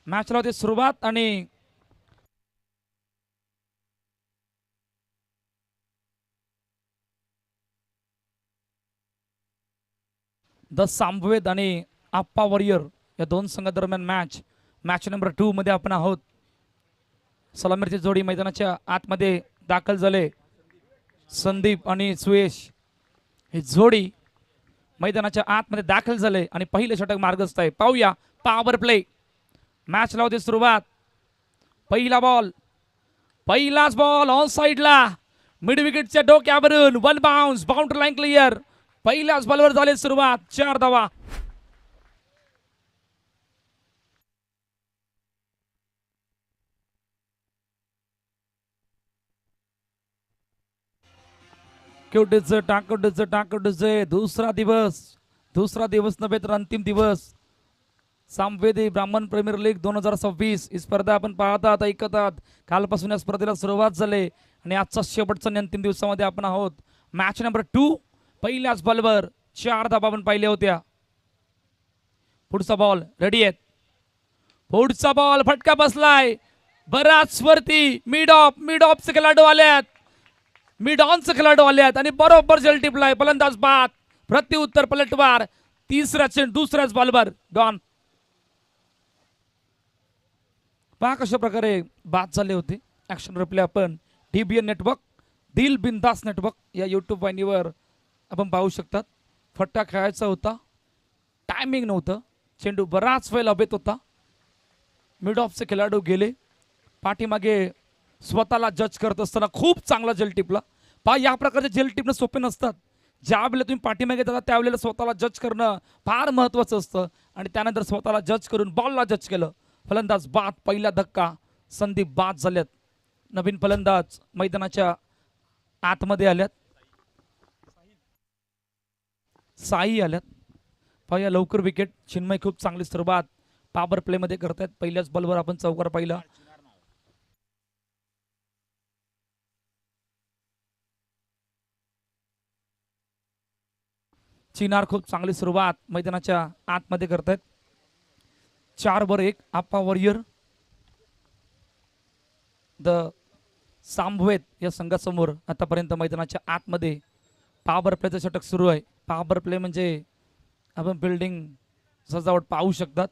मॅचला होती सुरुवात आणि द सामवेद आणि आप्पा वॉरियर या दोन संघादरम्यान मॅच नंबर 2 मध्ये आपण आहोत. सलामीरची जोडी मैदानाच्या आतमध्ये दाखल झाले. संदीप आणि सुयश ही जोडी मैदानाच्या आतमध्ये दाखल झाले आणि पहिले षटक मार्गस्थ आहे. पाहूया पॉवर प्ले. मॅचला होती सुरुवात. पहिलाच बॉल ऑन साइडला मिड विकेटच्या डोक्यावरून one bounce boundary line clear. पहिल्याच बॉलवर झाली सुरुवात. 4 धावा. टाकवडीचे दुसरा दिवस नव्हे तर अंतिम दिवस. सामवेदी ब्राह्मण प्रीमियर लीग 2026 ही स्पर्धा आपण पाहतात ऐकतात. कालपासून या स्पर्धेला सुरुवात झाली आणि आजचा शेवटचा अंतिम दिवसामध्ये आपण आहोत. Match number 2. पहिल्याच बॉलवर 4 धावा आपण पाहिल्या होत्या. पुढचा बॉल रेडी आहेत. पुढचा बॉल फटका बसलाय बराच वरती. मिड ऑफचे खेळाडू आल्यात. मिड ऑनचे खेळाडू आल्यात आणि बरोबर जल टिपलाय. फलंदाज बाद. प्रत्युत्तर पलटवार. दुसऱ्याच बॉलवर डॉन. पहा कशा प्रकारे बाद झाले होते. ऍक्शन रिप्ले आपण DBN नेटवर्क, दिल बिंदास नेटवर्क या यूट्यूब वाहिनीवर आपण पाहू शकतात. फट्टा खेळायचा होता, टायमिंग नव्हतं, चेंडू बराच वेळ अभेत होता. मिड ऑफचे खेळाडू गेले. पाठीमागे स्वतःला जज करत असताना खूप चांगला जल टिपला. पहा या प्रकारचे जल टिपणं सोपे नसतात. ज्या वेळेला तुम्ही पाठीमागे जाता त्यावेळेला स्वतःला जज करणं फार महत्त्वाचं असतं आणि त्यानंतर स्वतःला जज करून बॉलला जज केलं. फलंदाज बाद. पहिला धक्का. संदीप बाद झाल्यात. नवीन फलंदाज मैदानाच्या आतमध्ये आल्यात. साई आल्यात. पाहूया लवकर विकेट. चिन्मय खूप चांगली सुरुवात पॉवर प्ले मध्ये करतायत. पहिल्याच बॉलवर आपण चौकार पाहिला. चिनार खूप चांगली सुरुवात मैदानाच्या आतमध्ये करतायत. 4-1 आप्पा वॉरियर द सामवेद या संघासमोर आतापर्यंत मैदानाच्या आतमध्ये पॉवर प्लेचं षटक सुरू आहे. पॉवर प्ले म्हणजे आपण बिल्डिंग सजावट पाहू शकतात.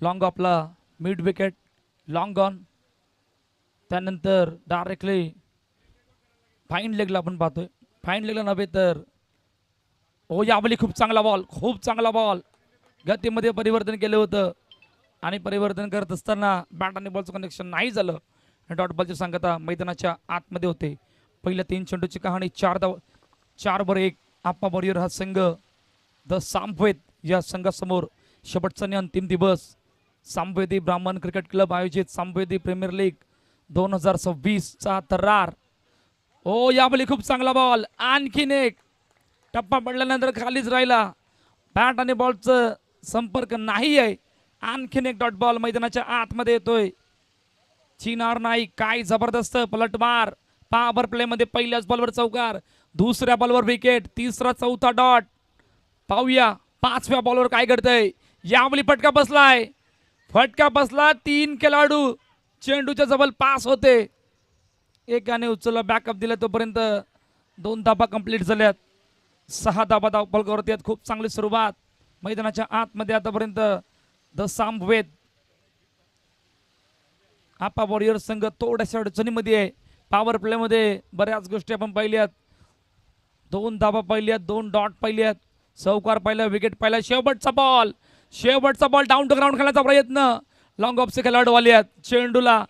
लॉंग ऑफला मिड विकेट, लॉंग ऑन, त्यानंतर डायरेक्टली फाईन लेगला आपण पाहतोय. फाईन लेगला नव्हे तर यावेळी खूप चांगला बॉल गतीमध्ये परिवर्तन केलं होतं आणि परिवर्तन करत असताना बॅट आणि बॉलचं कनेक्शन नाही झालं. डॉट बॉलची सांगता मैदानाच्या आतमध्ये होते. पहिल्या 3 चेंडूची कहाणी 4-1 आप्पा वॉरियर हा संघ द सामवेद या संघासमोर शेवटचा आणि अंतिम दिवस. सामवेदी ब्राह्मण क्रिकेट क्लब आयोजित सामवेदी प्रीमियर लीग 2026 चा तरार. यावेळी खूप चांगला बॉल. आणखीन एक टप्पा पडल्यानंतर खालीच राहिला. बॅट आणि बॉलचं संपर्क नाही आहे. आणखीन एक डॉट बॉल मैदानाच्या आतमध्ये येतोय. चिनार नाही. काय जबरदस्त पलटवार. पॉवर प्ले मध्ये पहिल्याच बॉलवर चौकार, दुसऱ्या बॉलवर विकेट, तिसरा चौथा डॉट. पाहूया 5व्या बॉलवर काय घडतंय. यावेळी फटका बसला. 3 खेळाडू चेंडूच्या जवळ पास होते. एकाने उचलला, बॅकअप दिला, तोपर्यंत 2 धाबा कंप्लीट झाल्यात. 6 धाबा धावफलकावरती आहेत. खूप चांगली सुरुवात मैदानाच्या आतमध्ये आतापर्यंत द सामवेद आप्पा वॉरियर संघ थोड्याशा अडचणीमध्ये आहे. पॉवर प्ले मध्ये बऱ्याच गोष्टी आपण पाहिल्यात. 2 धाबा पाहिल्यात, 2 डॉट पाहिल्यात, चौकार पाहिला, विकेट पाहिला. शेवटचा बॉल डाऊन टू ग्राउंड खेळण्याचा प्रयत्न. लॉंग ऑफचे खेळाडू आले आहेत. चेंडूला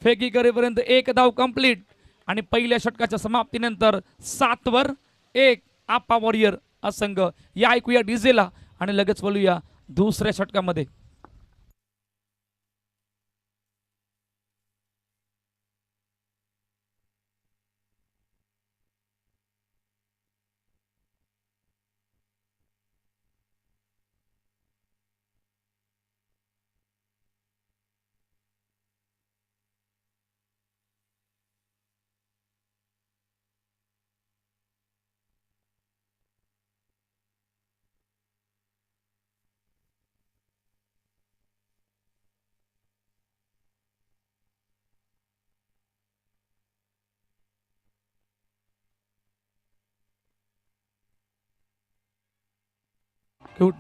फेकी करेपर्यंत 1 धाव कंप्लीट आणि पहिल्या षटकाच्या समाप्तीनंतर 7-1 आप्पा वॉरियर हा संघ. या ऐकूया डीजेला आणि लगेच बोलूया दुसऱ्या षटकामध्ये. क्यू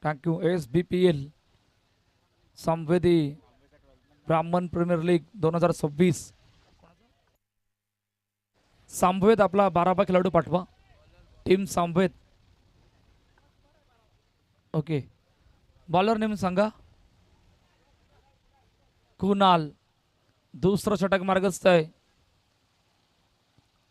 थँक्यू SBPL सामवेदी ब्राह्मण प्रीमियर लीग 2026 सामवेद आपला 12 खेळाडू पाठवा team Samaveda. Okay bowler name सांगा. कुणाल दुसरा षटक मार्गस्थ आहे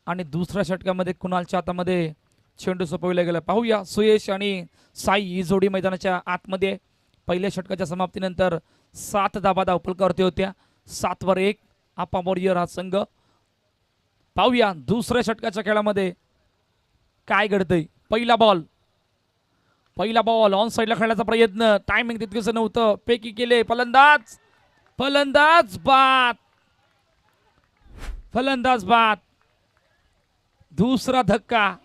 आणि दुसऱ्या षटकामध्ये कुणालच्या हातामध्ये चेंडू सोपविला गेला. पाहूया सुयश आणि साई ही जोडी मैदानाच्या आतमध्ये. पहिल्या षटकाच्या समाप्तीनंतर 7 धाबा धावपलकावरती होत्या. 7-1 आपा वॉरियर हा संघ. पाहूया दुसऱ्या षटकाच्या खेळामध्ये काय घडतंय. पहिला बॉल ऑन साईडला खेळण्याचा प्रयत्न. टायमिंग तितकंसं नव्हतं. पेकी केले. फलंदाज बाद. दुसरा धक्का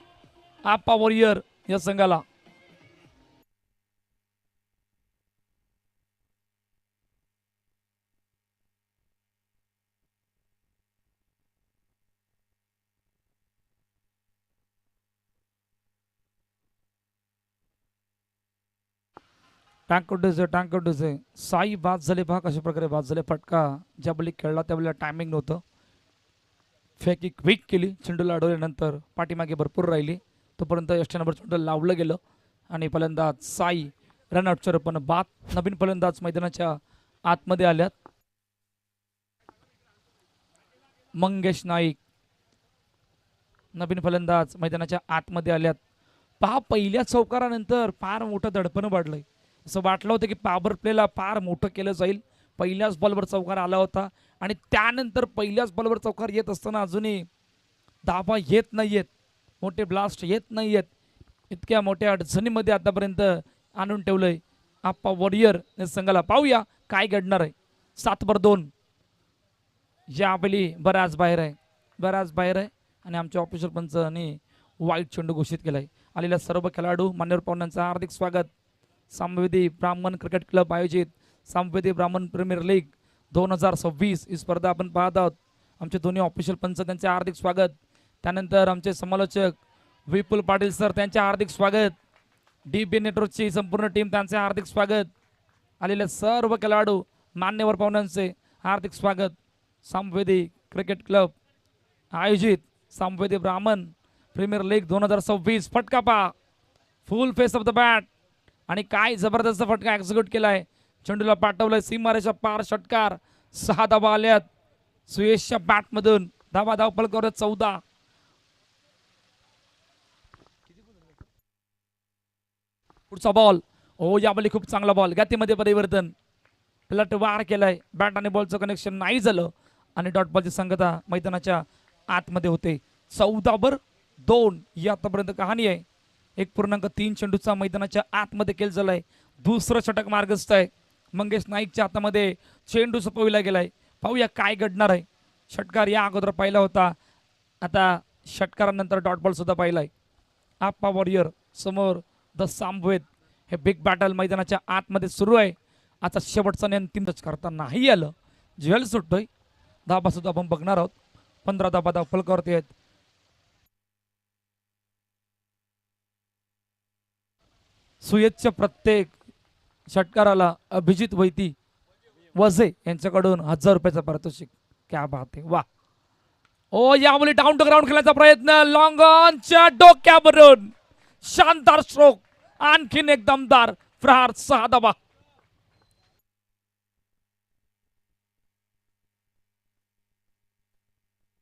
आपा वॉरियर या संघाला. टांकोडेचे साई बाद झाले पहा कशा प्रकारे बाद झाले. फटका ज्या बली खेळला त्यावेळेला टायमिंग नव्हतं. फेकी क्विक केली. चेंडूला अडवल्यानंतर पाठीमागे भरपूर राहिली. तोपर्यंत नंबर चेंडू लावलं गेलं आणि फलंदाज साई रनआउटच्या रूपानं बाद. नवीन फलंदाज मैदानाच्या आतमध्ये आल्यात. मंगेश नाईक नवीन फलंदाज मैदानाच्या आतमध्ये आल्यात. पहा पहिल्या चौकारानंतर फार मोठं दडपण वाढलंय. असं वाटलं होतं की पॉवर प्लेला फार मोठं केलं जाईल. पहिल्याच बॉलवर चौकार आला होता आणि त्यानंतर पहिल्याच बॉलवर चौकार येत असताना अजूनही धाबा येत नाहीयेत. मोठे ब्लास्ट येत नाहीयेत. इतक्या मोठ्या अडचणीमध्ये आतापर्यंत आणून ठेवलंय आप्पा वॉरियर संघाला. पाहूया काय घडणार आहे. 7-2 यावेळी बराच बाहेर आहे आणि आमच्या ऑफिसर पंचांनी वाईट चेंडू घोषित केलाय. आलेल्या सर्व खेळाडू मान्यवर पाहुण्यांचं हार्दिक स्वागत. सामवेदी ब्राह्मण क्रिकेट क्लब आयोजित सामवेदी ब्राह्मण प्रीमियर लीग 2026 ही स्पर्धा आपण पाहत आहोत. आमचे दोन्ही ऑफिशियल पंच त्यांचे हार्दिक स्वागत. त्यानंतर आमचे समालोचक विपुल पाटील सर त्यांचे हार्दिक स्वागत. DB नेटवर्कची संपूर्ण टीम त्यांचे हार्दिक स्वागत. आलेल्या सर्व खेळाडू मान्यवर पाहुण्यांचे हार्दिक स्वागत. सामवेदी क्रिकेट क्लब आयोजित सामवेदी ब्राह्मण प्रीमियर लीग 2026 फटका पा फुल फेस ऑफ द बॅट आणि काय जबरदस्त फटका एक्झिक्यूट केलाय. चेंडूला पाठवलंय सीमारेषा पार. षटकार. 6 धाबा आल्यात सुयशच्या बॅटमधून. धाव फलकावर 14. पुढचा बॉल. यावेळी खूप चांगला बॉल. गतीमध्ये परिवर्तन. प्लट वार केलाय. बॅट आणि बॉलचं कनेक्शन नाही झालं आणि डॉट बॉलची संगता मैदानाच्या आतमध्ये होते. 14-2 ही आतापर्यंत कहाणी आहे. 1.3 चेंडूचा मैदानाच्या आतमध्ये खेळ झालाय. दुसरं षटक मार्गस्थ आहे. मंगेश नाईकच्या हातामध्ये चेंडू सोपविला गेलाय. पाहूया काय घडणार आहे. षटकार या अगोदर पाहिला होता. आता षटकारानंतर डॉट बॉल सुद्धा पाहिलाय. आप्पा वॉरियर समोर द सामवेद. हे बिग बॅटल मैदानाच्या आतमध्ये सुरू आहे. आता शेवटचा आणि अंतिम टच करता नाही आलं. झेल सुटतोय. धाबा सुद्धा आपण बघणार आहोत. 15 धाबा धाव फलकावरती आहेत. सुयशच्या प्रत्येक षटकाराला अभिजित वजे यांच्याकडून 1000 रुपयाचं पारितोषिक. क्या बात आहे. वा. यावेळी डाऊन टू ग्राउंड खेळण्याचा प्रयत्न. लॉंग ऑनच्या डोक्यावरून शानदार स्ट्रोक. आणखीन एक दमदार प्रहार. 6 धाबा.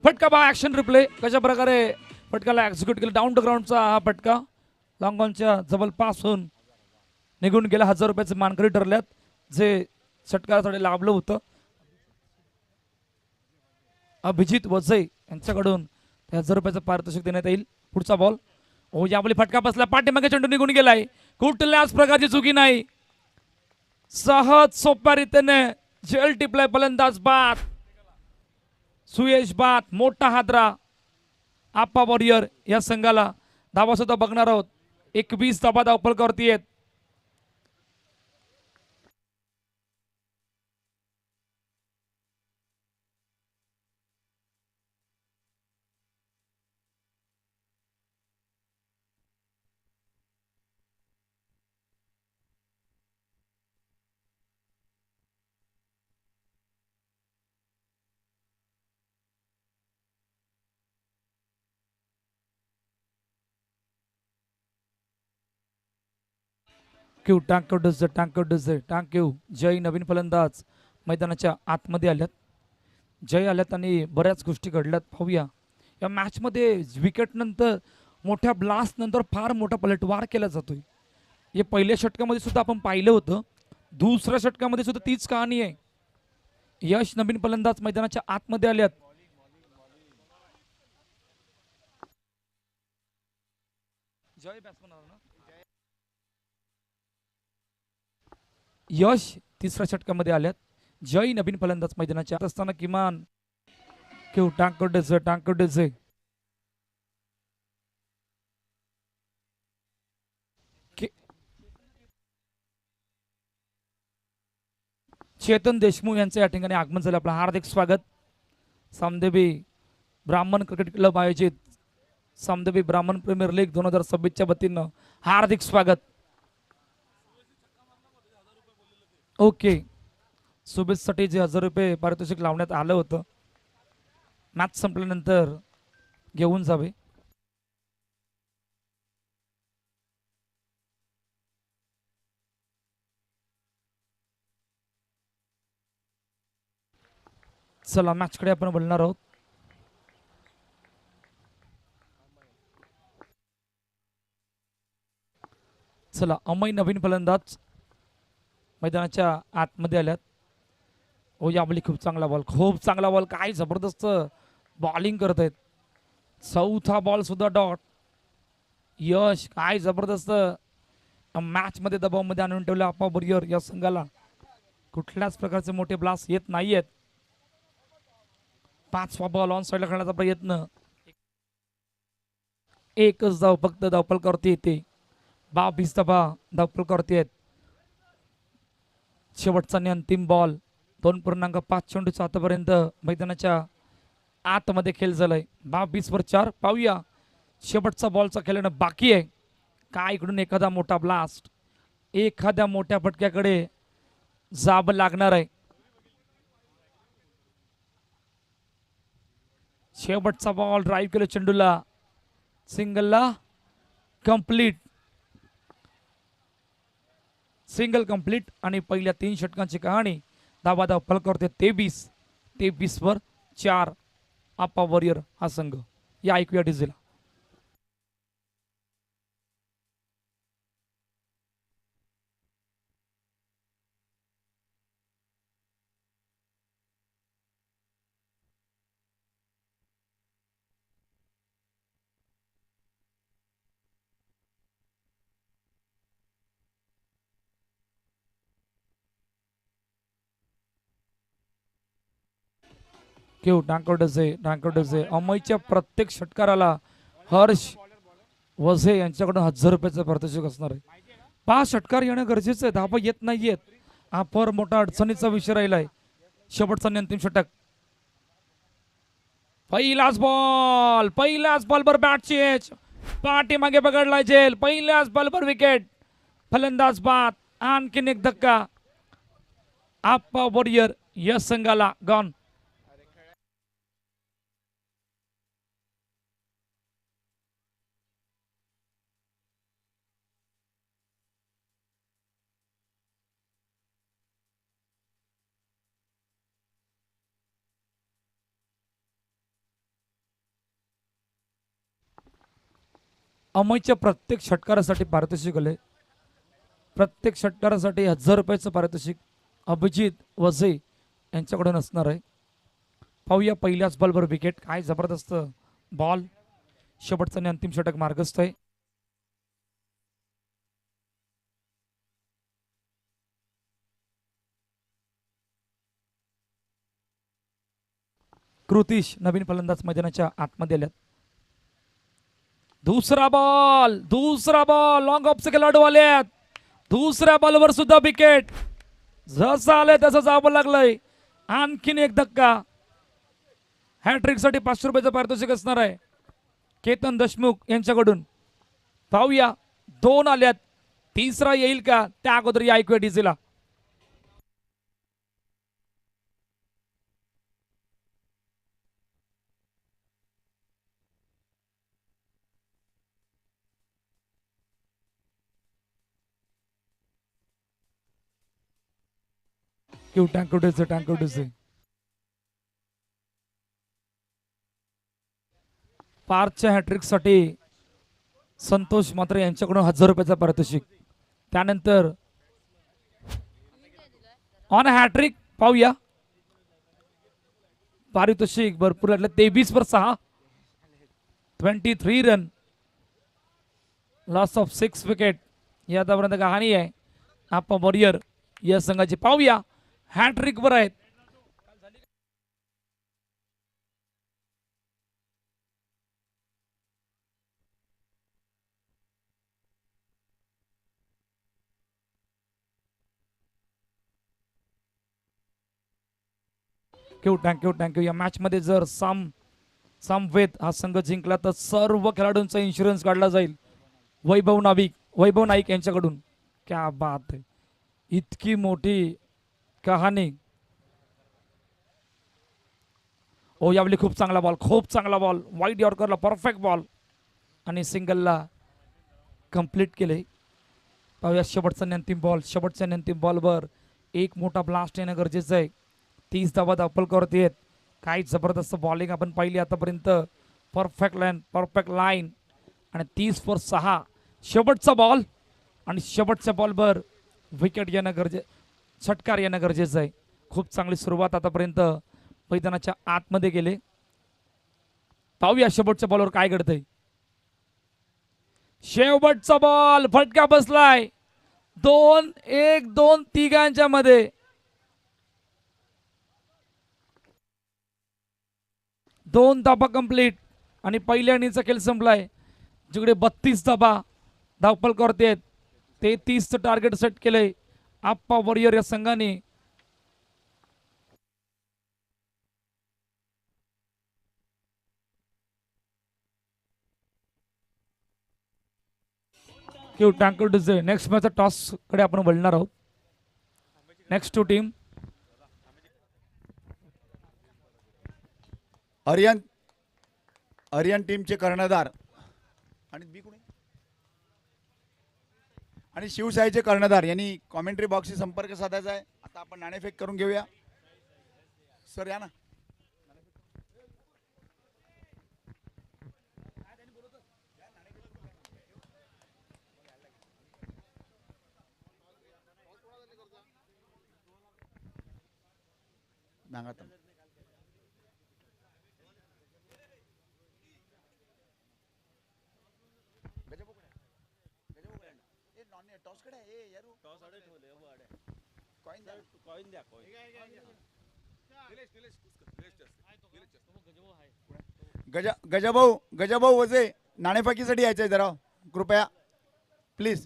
फटका बा ऍक्शन रिप्ले कशा प्रकारे फटकाला एक्झिक्यूट केलं. डाऊन टू ग्राउंडचा हा फटका लॉंग ऑनच्या जवळपासून निघून गेला. 1000 रुपयाचे मानकरी ठरल्यात जे षटकारासाठी लाभलं होतं. अभिजित वजे यांच्याकडून 1000 रुपयाचं पारितोषिक देण्यात येईल. पुढचा बॉल. यावेळी फटका बसला. पाठीमागे चेंडू निघून गेलाय. कुठल्याच प्रकारची चुकी नाही. सहज सोप्या रीतीने झेल टिपलाय. फलंदाज बाद. सुयश बाद. मोठा हादरा आप्पा वॉरियर या संघाला. धावा सुद्धा बघणार आहोत. 21 धाबा धाव फलकावरती आहेत. थँक्यू. जय नवीन फलंदाज मैदानाच्या आतमध्ये आल्यात. जय आल्यात आणि बऱ्याच गोष्टी घडल्यात. पाहूया या मॅचमध्ये विकेट नंतर मोठ्या ब्लास्ट नंतर फार मोठा पलटवार केला जातोय. हे पहिल्या षटकामध्ये सुद्धा आपण पाहिलं होतं. दुसऱ्या षटकामध्ये सुद्धा तीच कहाणी आहे. यश नवीन फलंदाज मैदानाच्या आतमध्ये आल्यात. जय बॅट्समन ना. यश तिसऱ्या षटकामध्ये आल्यात. जय नवीन फलंदाज मैदानाच्या आत असताना किमान टांकडे चेतन देशमुख यांचं या ठिकाणी आगमन झालं. आपलं हार्दिक स्वागत. सामदेवी ब्राह्मण क्रिकेट क्लब आयोजित सामदेवी ब्राह्मण प्रीमियर लीग 2026च्या वतीनं हार्दिक स्वागत. ओके, शुभेच्छेसाठी जे 1000 रुपये पारितोषिक लावण्यात आलं होतं मॅच संपल्यानंतर घेऊन जावे. चला मॅचकडे आपण बोलणार आहोत. चला अमय नवीन फलंदाज मैदानाच्या आतमध्ये आल्यात. ओ यावली खूप चांगला बॉल काय जबरदस्त बॉलिंग करत आहेत. चौथा बॉल सुद्धा डॉट. यश काय जबरदस्त मॅच मध्ये दबावामध्ये आणून ठेवलं आपाबरोबर या संघाला. कुठल्याच प्रकारचे मोठे ब्लास्ट येत नाहीयेत. पाचवा बॉल ऑन साईडला खेळण्याचा प्रयत्न. एकच धाव फक्त धावपल करते येते. 22 धावपल करते आहेत. शेवटचा आणि अंतिम बॉल. 2.5 चेंडूचा आतापर्यंत मैदानाच्या आतमध्ये खेळ झालाय. 22 वर 4. पाहूया शेवटचा बॉलचा खेळणं बाकी आहे. काय इकडून एखादा मोठा ब्लास्ट एखाद्या मोठ्या फटक्याकडे जाब लागणार आहे. शेवटचा बॉल ड्राईव्ह केलं चेंडूला. सिंगल कंप्लीट आणि पहिल्या 3 षटकांची कहाणी धाव फलक करते 23 वर 4. आपा वॉरियर हा संघ. या ऐकूया डिझेल. डांकोडसे अमयच्या प्रत्येक षटकाराला हर्ष वझे यांच्याकडून 1000 रुपयाचं पारितोषिक असणार आहे. 5 षटकार येणं गरजेचं आहे. धाबा येत नाहीयेत. हा फार मोठा अडचणीचा विषय राहिलाय. शेवटचा अंतिम षटक. पहिलाच बॉलवर बॅट चेंज. पाठीमागे पकडलाय जेल. पहिल्याच बॉलवर विकेट. फलंदाज बाद. आणखीन एक धक्का आप्पा वॉरियर या संघाला गॉन. अमयच्या प्रत्येक षटकारासाठी पारितोषिक आले. प्रत्येक षटकारासाठी 1000 रुपयाचं पारितोषिक अभिजित वझे यांच्याकडून असणार आहे. पाहूया पहिल्याच बॉलवर विकेट. काय जबरदस्त बॉल. शेवटचा आणि अंतिम षटक मार्गस्थ आहे. कृतिश नवीन फलंदाज मैदानाच्या आतमध्ये आल्यात. दुसरा बॉल लॉंग ऑफचे खेळाडू आलेत. दुसऱ्या बॉलवर सुद्धा विकेट. जसं आलंय तसं जावं लागलंय. आणखीन एक धक्का. हॅट्रिक साठी 500 रुपयाचं पारितोषिक असणार आहे केतन देशमुख यांच्याकडून. पाहूया 2 आल्यात. तिसरा येईल का त्या अगोदर या ऐकूया डीजेला. क्यू टँकोटेचे टँकोटेचे पारच्या हॅट्रिकसाठी संतोष मात्रे यांच्याकडून 1000 रुपयाचा पारितोषिक. त्यानंतर ऑन हॅट्रिक पाहूया पारितोषिक भरपूर 23/6 23 रन लॉस ऑफ 6 विकेट ही आतापर्यंत कहाणी आहे आप्पा वॉरियर या संघाची. पाहूया हॅट्रिक वर आहेत. थँक्यू. या मॅच मध्ये जर सामवेद हा संघ जिंकला तर सर्व खेळाडूंचा इन्शुरन्स काढला जाईल वैभव नाईक यांच्याकडून. क्या बात आहे, इतकी मोठी कहाणी. ओ यावेळी खूप चांगला बॉल वाईड यॉर्करला परफेक्ट बॉल आणि सिंगलला कंप्लीट केले. पाहूया शेवटचा अंतिम बॉलवर एक मोठा ब्लास्ट येणं गरजेचं आहे. 30 धावा धावपलकावरती आहेत. काही जबरदस्त बॉलिंग आपण पाहिली आतापर्यंत. परफेक्ट लाईन आणि 30/6 शेवटचा बॉल आणि शेवटच्या बॉलवर विकेट षटकार येणं गरजेचं आहे. खूप चांगली सुरुवात आतापर्यंत मैदानाच्या आतमध्ये गेले. पाहूया शेवटच्या बॉलवर काय घडतंय. शेवटचा बॉल फटका बसलाय 2-1 तिघांच्या मध्ये. 2 धाबा कंप्लीट आणि पहिल्या इनिंगचा खेळ संपलाय. जिकडे 32 धाबा धावपलकावरती आहेत 33चं टार्गेट सेट केलंय आप्पा वॉरियर या संघाने. नेक्स्ट मॅच टॉस कडे आपण वळणार आहोत. नेक्स्ट टू टीम आर्यन टीमचे कर्णधार आणि शिवसाईचे कर्णधार यांनी कॉमेंट्री बॉक्सशी संपर्क साधायचा आहे. आता आपण नाणेफेक करून घेऊया. सर या ना. गजाभाऊ वजे नाणेफेकीसाठी यायचंय जरा कृपया प्लीज.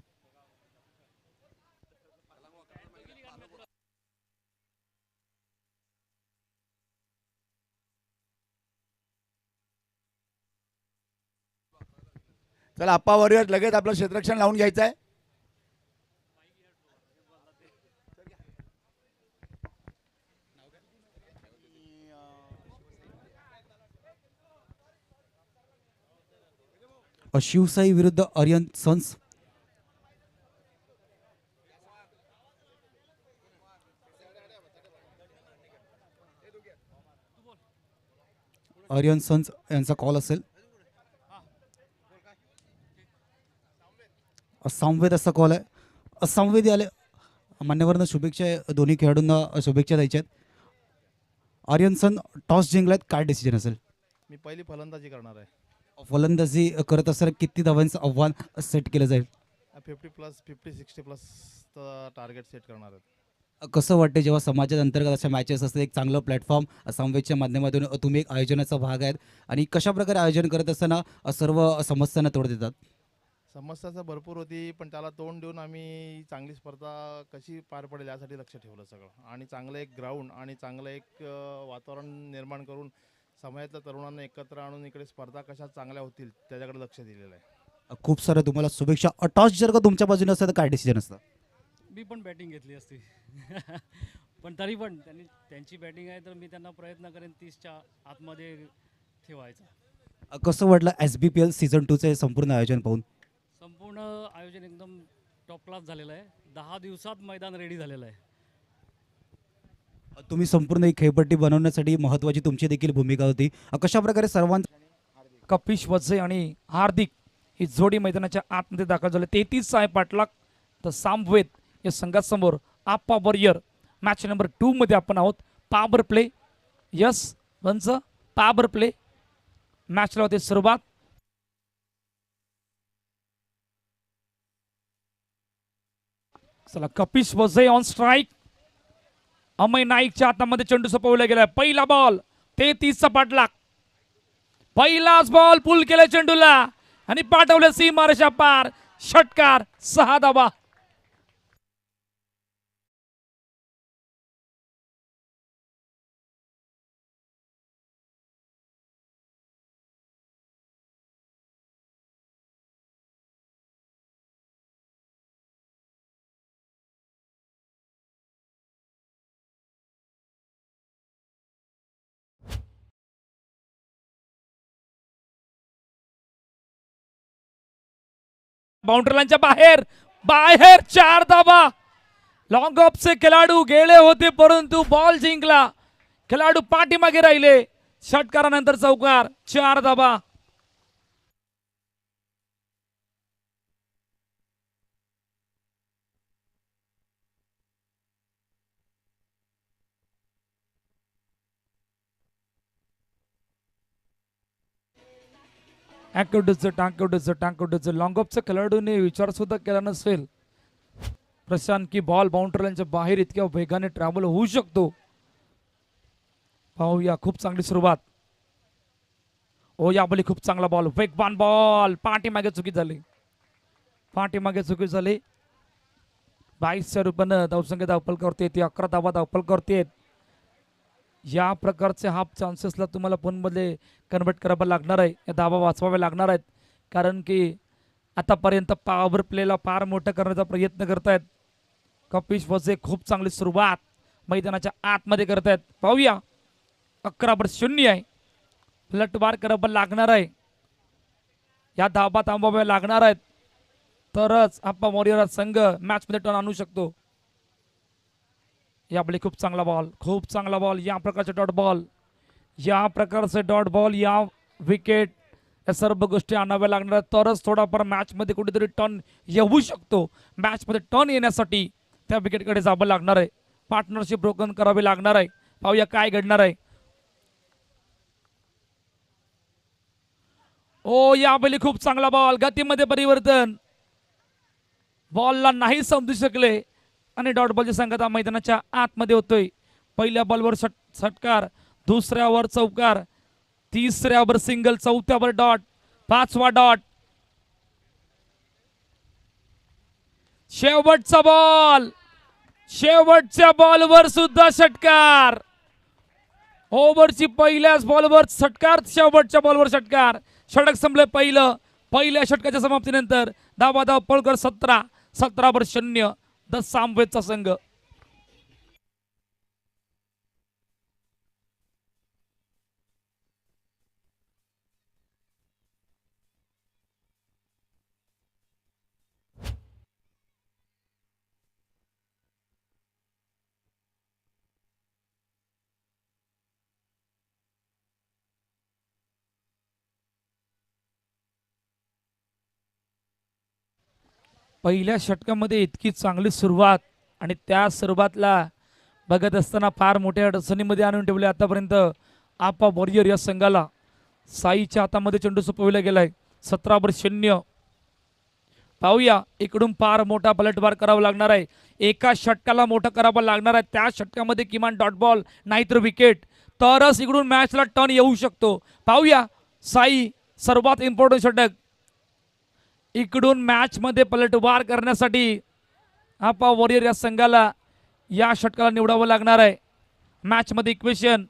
चला आप्पा वॉरियर लगेच आपलं क्षेत्ररक्षण लावून घ्यायचं आहे. शिवसाई विरुद्ध आर्यन सन्स. आर्यन सन्स यांचा कॉल असेल. सामवेद असा कॉल आहे. सामवेद आले. मान्यवरांना शुभेच्छा. दोन्ही खेळाडूंना शुभेच्छा द्यायच्या आहेत. आर्यन सन टॉस जिंकलात, काय डिसिजन असेल? मी पहिली फलंदाजी करणार आहे. फलंदाजी करत असताना किती धावांचं आव्हान सेट केलं जाईल? 50+, 50-60+ टार्गेट सेट करणार आहे. कसं वाटतं जेव्हा समाजात अंतर्गत अशा मॅचेस असतात, एक चांगलं प्लॅटफॉर्म सामवेदच्या माध्यमातून तुम्ही एक आयोजनाचा भाग आहेत आणि कशा प्रकारे आयोजन करत असताना सर्व समस्यांना तोड देतात? समस्या भरपूर होती, पण त्याला तोंड देऊन आम्ही चांगली स्पर्धा कशी पार पडेल यासाठी लक्ष ठेवलं सगळं. आणि चांगलं एक ग्राउंड आणि चांगलं एक वातावरण निर्माण करून समाजातल्या तरुणांना एकत्र आणून इकडे स्पर्धा कशा चांगल्या होतील त्याच्याकडे लक्ष दिलेलं आहे. खूप सारं तुम्हाला शुभेच्छा. टॉस जर का तुमच्या बाजूने असतं तर काय डिसिजन असतं? मी पण बॅटिंग घेतली असती पण तरी पण त्यांची बॅटिंग आहे तर मी त्यांना प्रयत्न करेन 30च्या आतमध्ये ठेवायचा. कसं वाटलं SBPL सीझन 2चे संपूर्ण आयोजन पाहून? संपूर्ण आयोजन एकदम टॉप क्लास झालेलं आहे. 10 दिवसात मैदान रेडी झालेलं आहे. तुम्ही संपूर्ण ही खेळपट्टी बनवण्यासाठी महत्त्वाची तुमची देखील भूमिका होती. कशा प्रकारे सर्वांचा कपिश वझे आणि हार्दिक ही जोडी मैदानाच्या आतमध्ये दाखल झाले. 33 साय पाटलाग तर सामवेद या संघासमोर आप्पा वॉरियर. मॅच नंबर 2 मध्ये आपण आहोत. पॉवर प्ले यस वंच पॉवर प्ले मॅचला होते सुरुवात. चला कपिश वझे ऑन स्ट्राईक. अमय नाईकच्या हातामध्ये चेंडू सोपवला गेलाय. पहिला बॉल 33चा पाठलाग. पहिलाच बॉल पुल केला चेंडूला आणि पाठवले सीमारेषा पार. षटकार 6 धावा. बाउंड्री लाईनच्या बाहेर बाहेर 4 धावा. लॉंग ऑफचे खेळाडू गेले होते परंतु बॉल जिंकला. खेळाडू पाठीमागे राहिले. षटकारानंतर चौकार 4 धावा. टांकवडचं लॉंग ऑफच्या खेळाडूने विचार सुद्धा केला नसेल प्रशांत की बॉल बाउंड्री लाईनच्या बाहेर इतक्या वेगाने ट्रॅव्हल होऊ शकतो. पाहूया खूप चांगली सुरुवात. ओ या बॉली खूप चांगला बॉल. वेगवान बॉल पाठीमागे चुकी झाली. 22च्या रूपानं धावसंख्या धावपल करते. 11 धावा धावपल करते. या प्रकारचे हाफ चान्सेसला तुम्हाला फोनमध्ये कन्वर्ट करावं लागणार आहे. या धावा वाचवाव्या लागणार आहेत कारण की आतापर्यंत पॉवर प्लेला फार मोठं करण्याचा प्रयत्न करतायत. कपिश वझे खूप चांगली सुरुवात मैदानाच्या आतमध्ये करतायत. पाहूया 11-0 आहे. पलटवार करावं लागणार आहे. या धावा थांबवाव्या लागणार आहेत तरच आप्पा वॉरियर संघ मॅचमध्ये टर्न आणू शकतो. यावेळी खूप चांगला बॉल या प्रकारचे डॉट बॉल या विकेट या सर्व गोष्टी आणाव्या लागणार तरच थोडाफार मॅचमध्ये कुठेतरी टर्न येऊ शकतो. मॅचमध्ये टर्न येण्यासाठी त्या विकेटकडे जावं लागणार आहे. पार्टनरशिप ब्रोकन करावी लागणार आहे. पाहूया काय घडणार आहे. ओ यावेळी खूप चांगला बॉल. गतीमध्ये परिवर्तन. बॉलला नाही समजू शकले आणि डॉट बॉलची संगता मैदानाच्या आतमध्ये होतोय. पहिल्या बॉलवर षटकार, दुसऱ्यावर चौकार, तिसऱ्यावर सिंगल, चौथ्यावर डॉट, 5वा डॉट. शेवटचा बॉल. शेवटच्या बॉलवर सुद्धा षटकार. ओव्हरची पहिल्याच बॉलवर षटकार, शेवटच्या बॉलवर षटकार. षटक संपले पहिल्या षटकाच्या समाप्तीनंतर. धाव पळकर 17-0 द सामवेदचा संघ. पहिल्या षटकामध्ये इतकी चांगली सुरुवात आणि त्या सुरुवातला बघत असताना फार मोठ्या अडचणीमध्ये आणून ठेवले आतापर्यंत आप्पा वॉरियर या संघाला. साईच्या हातामध्ये चेंडू सोपविला गेलाय. 17-0. पाहूया इकडून फार मोठा पलटवार करावा लागणार आहे. एका षटकाला मोठा करावा लागणार आहे. त्या षटकामध्ये किमान डॉट बॉल नाहीतर विकेट तरच इकडून मॅचला टर्न येऊ शकतो. पाहूया साई सर्वात इम्पॉर्टंट षटक. इकडून मॅच मध्ये पलटवार करण्यासाठी आप्पा वॉरियर या संघाला या षटकाला निवडावं लागणार आहे. मॅच मध्ये इक्वेशन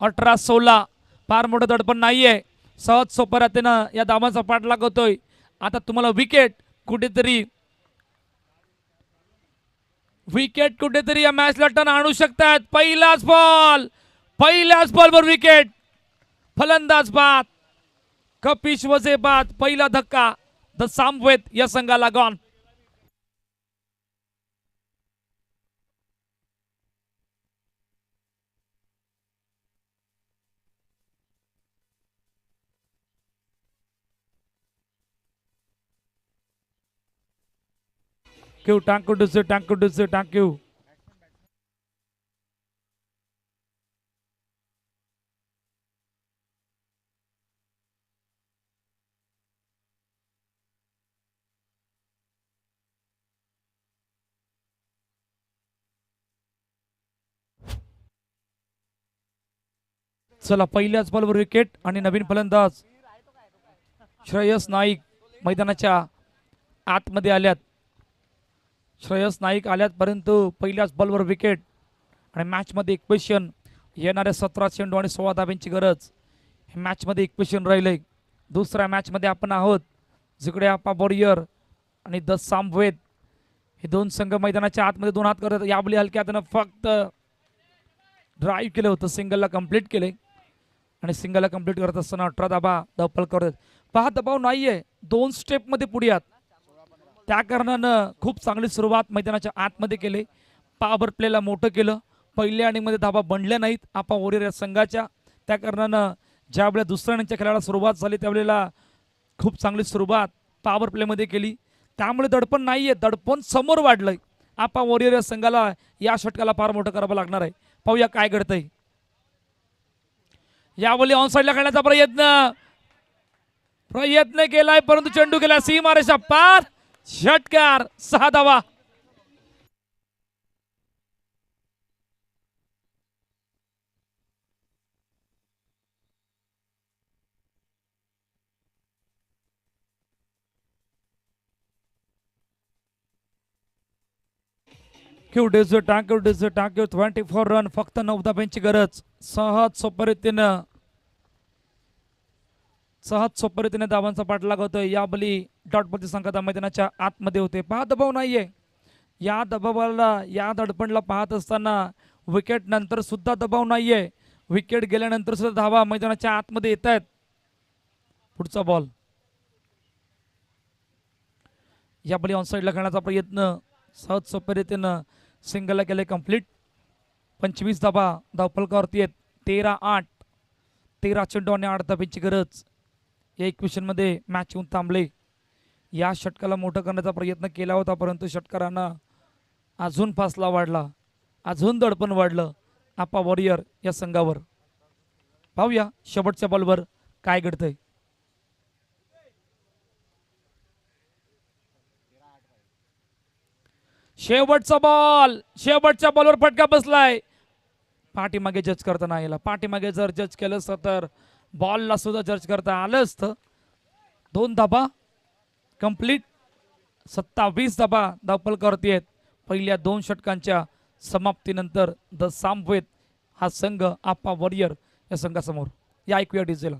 18-16 फार मोठं दडपण नाहीये. सहज सोप्या रीतीनं या धावांचा पाठलाग होतोय. आता तुम्हाला विकेट कुठेतरी या मॅचला टर्न आणू शकतात. पहिल्याच बॉलवर विकेट. फलंदाज बाद. कपिश वझे बाद. पहिला धक्का द सामवेद या संघाला गॉन. You thank you. चला पहिल्याच बॉलवर विकेट आणि नवीन फलंदाज श्रेयस नाईक मैदानाच्या आतमध्ये आल्यात. श्रेयस नाईक आल्यात परंतु पहिल्याच बॉलवर विकेट आणि मॅचमध्ये इक्वेशन येणाऱ्या 17 चेंडू आणि 16 धाब्यांची गरज. हे मॅचमध्ये इक्वेशन राहिलंय. दुसऱ्या मॅचमध्ये आपण आहोत जिकडे आपा वॉरियर आणि द सामवेद हे दोन संघ मैदानाच्या आतमध्ये दोन हात करतात. याबली हलक्या हातानं फक्त ड्राईव्ह केलं होतं, सिंगलला कंप्लीट केले आणि सिंगलला कंप्लीट करत असताना 18 धाबा धपल करत. पहा दबाव नाहीये, 2 स्टेपमध्ये पुढे आहात. त्या कारणानं खूप चांगली सुरुवात मैदानाच्या आतमध्ये केली. पॉवर प्लेला मोठं केलं. पहिल्या इनिंगमध्ये धाबा बनल्या नाहीत आपा वॉरियर या संघाच्या. त्या कारणानं ज्यावेळेला दुसऱ्या इनिंगच्या खेळाला सुरुवात झाली त्यावेळेला खूप चांगली सुरुवात पॉवर प्लेमध्ये केली. त्यामुळे दडपण नाहीये, दडपण समोर वाढलंय. आपा वॉरियर या संघाला या षटकाला फार मोठं करावं लागणार आहे. पाहूया काय घडतंय. यावेळी ऑनसाईडला खेळण्याचा प्रयत्न केलाय परंतु चेंडू गेला सीमारेषा पार. षटकार 6 धावा. थँक्यू 24 रन, फक्त 9 धाब्यांची गरज. सहज सोपरीतीने धावांचा पाठलाग होतोय. या बली डॉटपती संघात मैदानाच्या आतमध्ये होते. पहा दबाव नाहीये. या दबावाला या दडपणला पाहत असताना विकेट नंतर सुद्धा दबाव नाहीये. विकेट गेल्यानंतर सुद्धा धावा मैदानाच्या आतमध्ये येत आहेत. पुढचा बॉल या बली ऑनसाईडला खेळण्याचा प्रयत्न सहज सोप्या रीतीनं सिंगलला केले कंप्लीट. 25 धाबा धावफलकावरती आहेत. 13-8, 13 चेंडू आणि 8 धाब्यांची गरज. या इक्वेशनमध्ये मॅच येऊन थांबले. या षटकाला मोठं करण्याचा प्रयत्न केला होता परंतु षटकारांना अजून फासला वाढला, अजून दडपण वाढलं आपा वॉरियर या संघावर. पाहूया शेवटच्या बॉलवर काय घडतंय. शेवटचा बॉल, शेवटच्या बॉलवर फटका बसलाय. पाठीमागे जज करता नाही आला. पाठीमागे जर जज केलं असतं तर बॉलला सुद्धा जज करता आलं असतं. 2 धाबा कंप्लीट. 27 धाबा धावफलकावरती आहेत. पहिल्या 2 षटकांच्या समाप्तीनंतर द सामवेद हा संघ आपा वॉरियर या संघासमोर. या ऐकूया डीजेला.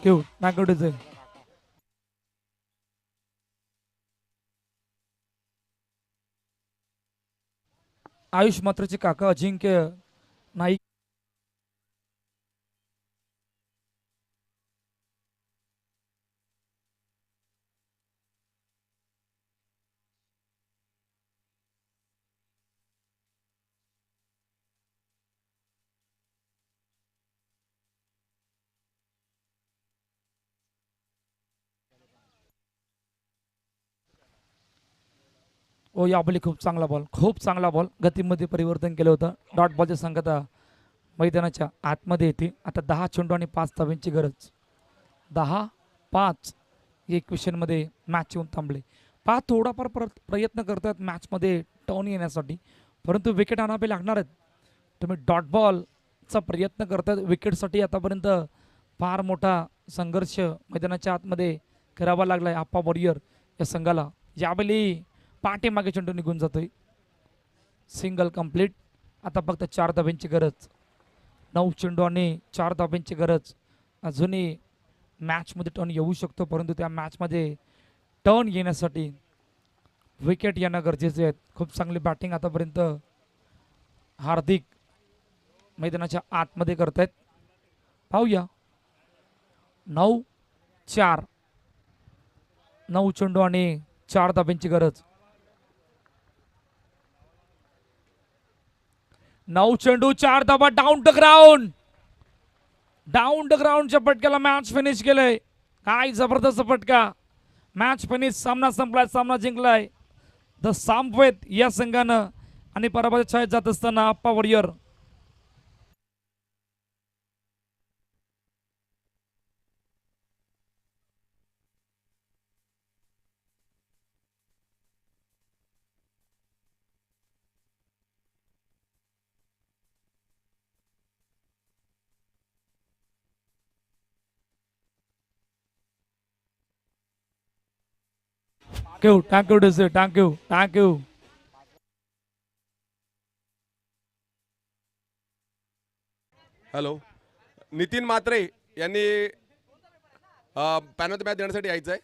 क्यू नागो डीजे. आयुष मात्रचे काका अजिंक्य नाईक ओ याबली खूप चांगला बॉल, खूप चांगला बॉल. गतीमध्ये परिवर्तन केलं होतं. डॉट बॉलच्या संघात मैदानाच्या आतमध्ये येते. आता 10 चेंडू आणि 5 धाब्यांची गरज. 10-5 एक क्वेश्चनमध्ये मॅच येऊन थांबले. पहा थोडाफार प्रयत्न करतात मॅचमध्ये टर्न येण्यासाठी परंतु विकेट आणावे लागणार आहेत. तुम्ही डॉट बॉलचा प्रयत्न करतात विकेटसाठी. आतापर्यंत फार मोठा संघर्ष मैदानाच्या आतमध्ये करावा लागलाय आपा वॉरियर या संघाला. यावेळी पाठीमागे चेंडू निघून जातोय. Single complete. आता फक्त 4 धाब्यांची गरज. 9 चेंडू आणि 4 धाब्यांची गरज. अजूनही मॅचमध्ये टर्न येऊ शकतो, परंतु त्या मॅचमध्ये टर्न येण्यासाठी विकेट येणं गरजेचे आहेत. खूप चांगली बॅटिंग आतापर्यंत हार्दिक मैदानाच्या आतमध्ये करतायत. पाहूया 9-4, 9 चेंडू आणि 4 धाब्यांची गरज. 9 चेंडू 4 धाबा. Down the ground, down the ग्राउंडच्या फटक्याला मॅच फिनिश केलंय. काय जबरदस्त फटका. मॅच फिनिश, सामना संपलाय, सामना जिंकलाय द सामवेद या संघानं. आणि पराभवाच्या छायेत जात असताना Appa warrior thank you DC, thank you. Hello, Nitin Mhatre यांनी पॅन ऑफ द मॅच देण्यासाठी यायचं आहे.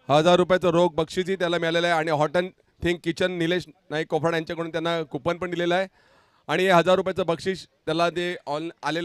₹1000 रोख बक्षिसी त्याला मिळालेलं आहे आणि hot and think kitchen Nilesh Naik कोफाड यांच्याकडून त्यांना कुपन पण दिलेलं आहे. आणि हे ₹1000 बक्षीस त्याला ते आलेलं